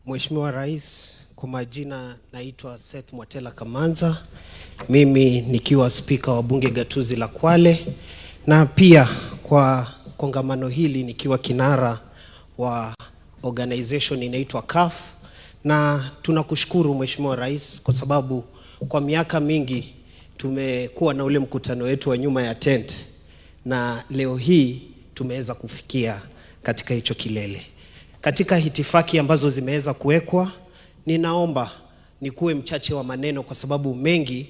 Mheshimiwa Rais, kwa majina naitwa Seth Mwatela Kamanza, mimi nikiwa spika wa bunge gatuzi la Kwale, na pia kwa kongamano hili nikiwa kinara wa organization inaitwa CAF. Na tunakushukuru Mheshimiwa Rais kwa sababu kwa miaka mingi tumekuwa na ule mkutano wetu wa nyuma ya tent, na leo hii tumeweza kufikia katika hicho kilele. Katika hitifaki ambazo zimeweza kuwekwa, ninaomba nikuwe mchache wa maneno kwa sababu mengi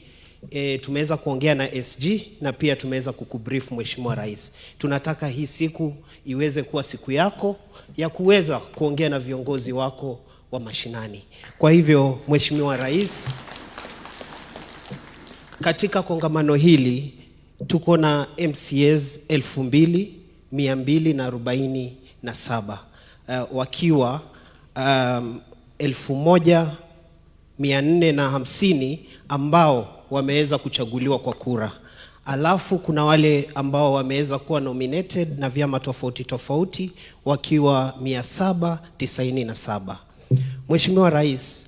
tumeweza kuongea na SG na pia tumeweza kukubrief Mheshimiwa Rais. Tunataka hii siku iweze kuwa siku yako ya kuweza kuongea na viongozi wako wa mashinani. Kwa hivyo Mheshimiwa Rais, katika kongamano hili tuko na MCAs 2247 wakiwa 1450 ambao wameweza kuchaguliwa kwa kura. Alafu kuna wale ambao wameweza kuwa nominated na vyama tofauti tofauti wakiwa 797. Mheshimiwa Rais,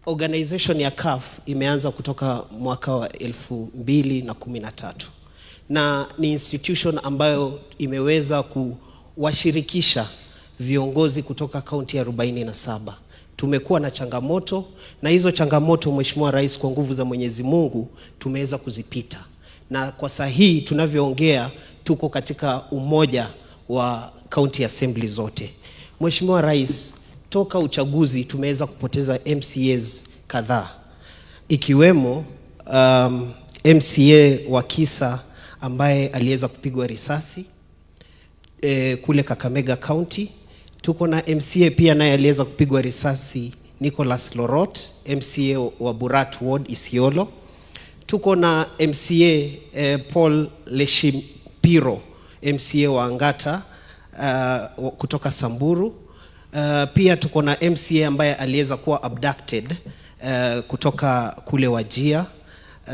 organization ya CAF imeanza kutoka mwaka wa 2013 na ni institution ambayo imeweza kuwashirikisha viongozi kutoka kaunti ya 47. Tumekuwa na changamoto, na hizo changamoto Mheshimiwa Rais, kwa nguvu za Mwenyezi Mungu tumeweza kuzipita, na kwa sahihi tunavyoongea tuko katika umoja wa county assembly zote. Mheshimiwa Rais, toka uchaguzi tumeweza kupoteza MCAs kadhaa, ikiwemo MCA wa Kisa ambaye aliweza kupigwa risasi kule Kakamega County. Tuko na MCA pia naye aliweza kupigwa risasi, Nicholas Lorot, MCA wa Burat Ward Isiolo. Tuko na MCA Paul Leshimpiro, MCA wa Angata kutoka Samburu. Pia tuko na MCA ambaye aliweza kuwa abducted kutoka kule Wajia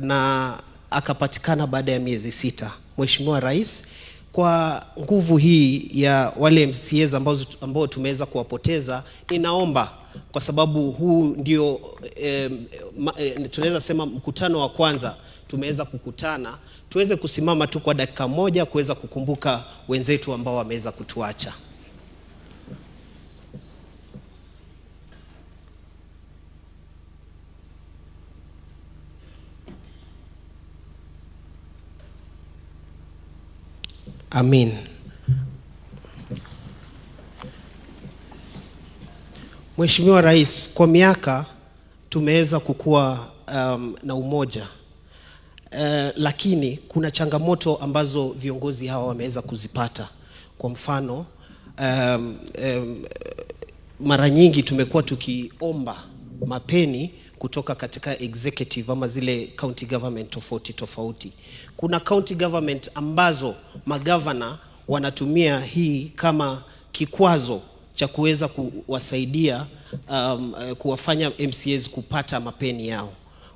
na akapatikana baada ya miezi 6. Mheshimiwa Rais, kwa nguvu hii ya wale MCAs ambao tumeweza kuwapoteza, ninaomba kwa sababu huu ndio tunaweza sema mkutano wa kwanza tumeweza kukutana, tuweze kusimama tu kwa dakika moja kuweza kukumbuka wenzetu ambao wameweza kutuacha. Amin. Mheshimiwa Rais, kwa miaka tumeweza kukua na umoja, lakini kuna changamoto ambazo viongozi hawa wameweza kuzipata. Kwa mfano, mara nyingi tumekuwa tukiomba mapeni kutoka katika executive ama zile county government tofauti tofauti. Kuna county government ambazo magavana wanatumia hii kama kikwazo cha kuweza kuwasaidia kuwafanya MCAs kupata mapeni yao.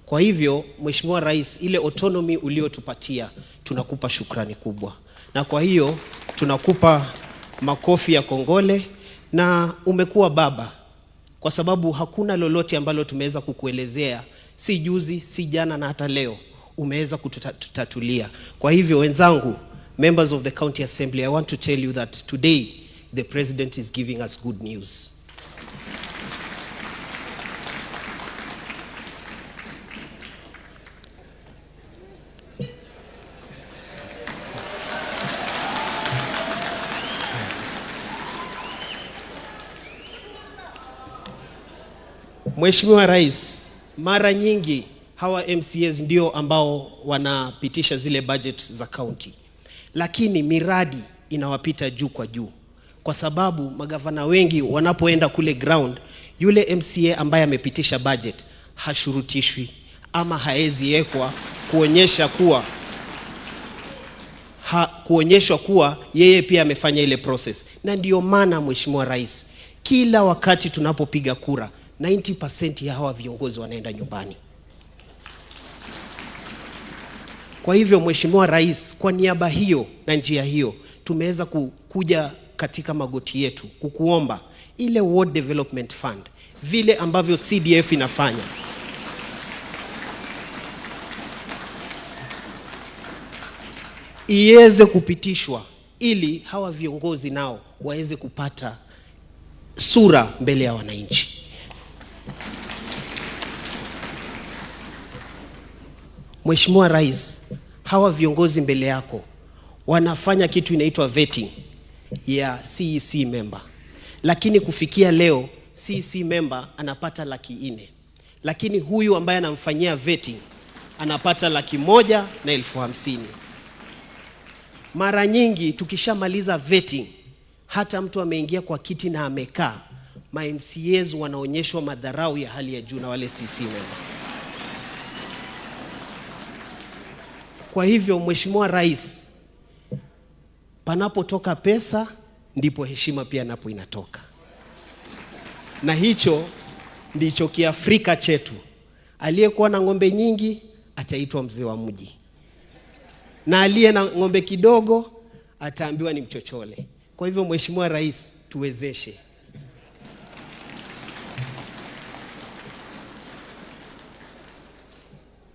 Kwa hivyo Mheshimiwa Rais, ile autonomy uliotupatia tunakupa shukrani kubwa, na kwa hiyo tunakupa makofi ya kongole, na umekuwa baba, kwa sababu hakuna lolote ambalo tumeweza kukuelezea, si juzi, si jana, na hata leo umeweza kututatulia. Kwa hivyo wenzangu, members of the county assembly, I want to tell you that today the president is giving us good news. Mheshimiwa Rais, mara nyingi hawa MCAs ndio ambao wanapitisha zile budget za county, lakini miradi inawapita juu kwa juu, kwa sababu magavana wengi wanapoenda kule ground, yule MCA ambaye amepitisha budget hashurutishwi ama haezi ekwa kuonyeshwa kuwa yeye pia amefanya ile process. Na ndio maana Mheshimiwa Rais, kila wakati tunapopiga kura 90% ya hawa viongozi wanaenda nyumbani. Kwa hivyo Mheshimiwa Rais, kwa niaba hiyo na njia hiyo tumeweza kuja katika magoti yetu kukuomba ile Ward Development Fund vile ambavyo CDF inafanya, iweze kupitishwa ili hawa viongozi nao waweze kupata sura mbele ya wananchi. Mheshimiwa Rais, hawa viongozi mbele yako wanafanya kitu inaitwa vetting ya CEC member. Lakini kufikia leo CEC member anapata 400,000. Lakini huyu ambaye anamfanyia vetting anapata 150,000. Mara nyingi tukishamaliza vetting, hata mtu ameingia kwa kiti na amekaa, ma-MCAs wanaonyeshwa madharau ya hali ya juu na wale CEC member. Kwa hivyo Mheshimiwa Rais, panapotoka pesa ndipo heshima pia napo inatoka. Na hicho ndicho Kiafrika chetu. Aliyekuwa na ng'ombe nyingi ataitwa mzee wa mji, na aliye na ng'ombe kidogo ataambiwa ni mchochole. Kwa hivyo Mheshimiwa Rais, tuwezeshe.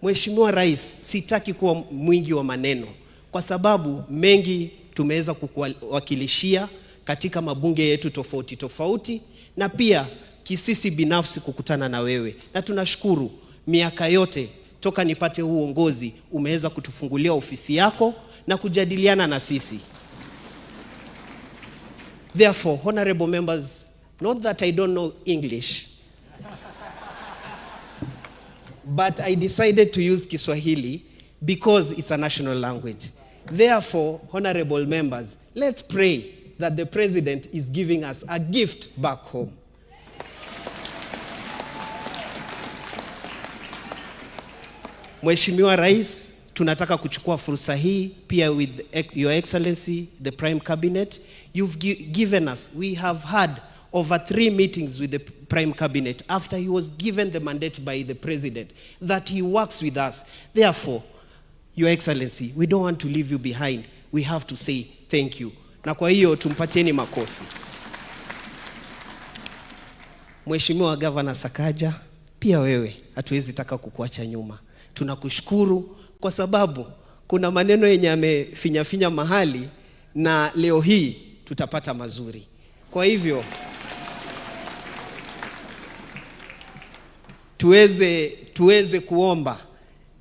Mheshimiwa Rais, sitaki kuwa mwingi wa maneno kwa sababu mengi tumeweza kukuwakilishia katika mabunge yetu tofauti tofauti, na pia kisisi binafsi kukutana na wewe. Na tunashukuru miaka yote toka nipate huu uongozi umeweza kutufungulia ofisi yako na kujadiliana na sisi. Therefore, honorable members, not that I don't know English, but I decided to use Kiswahili because it's a national language. Therefore, honorable members, let's pray that the President is giving us a gift back home. Mheshimiwa Rais, tunataka kuchukua fursa hii pia with Your Excellency, the Prime Cabinet. You've given us, we have had over 3 meetings with the Prime Cabinet after he was given the mandate by the President that he works with us. Therefore, Your Excellency, we don't want to leave you behind. We have to say thank you. Na kwa hiyo tumpatieni makofi. Mheshimiwa Governor Sakaja, pia wewe hatuwezi taka kukuacha nyuma. Tunakushukuru kwa sababu kuna maneno yenye amefinya mahali, na leo hii tutapata mazuri. Kwa hivyo tuweze kuomba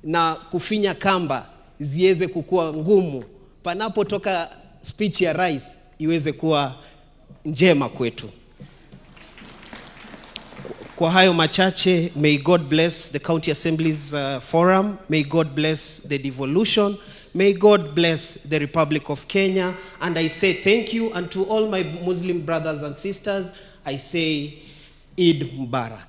na kufinya kamba ziweze kukua ngumu, panapotoka speech ya rais iweze kuwa njema kwetu. Kwa hayo machache, may God bless the County Assembly's forum, may God bless the devolution, may God bless the Republic of Kenya, and I say thank you, and to all my Muslim brothers and sisters, I say Eid Mubarak.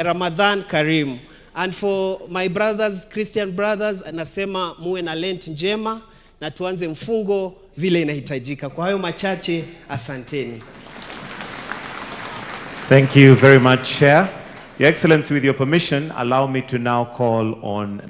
Ramadan Karim. And for my brothers, Christian brothers, anasema muwe na Lent njema na tuanze mfungo vile inahitajika. Kwa hayo machache, asanteni. Thank you very much, Chair. Your Excellency, with your permission, allow me to now call on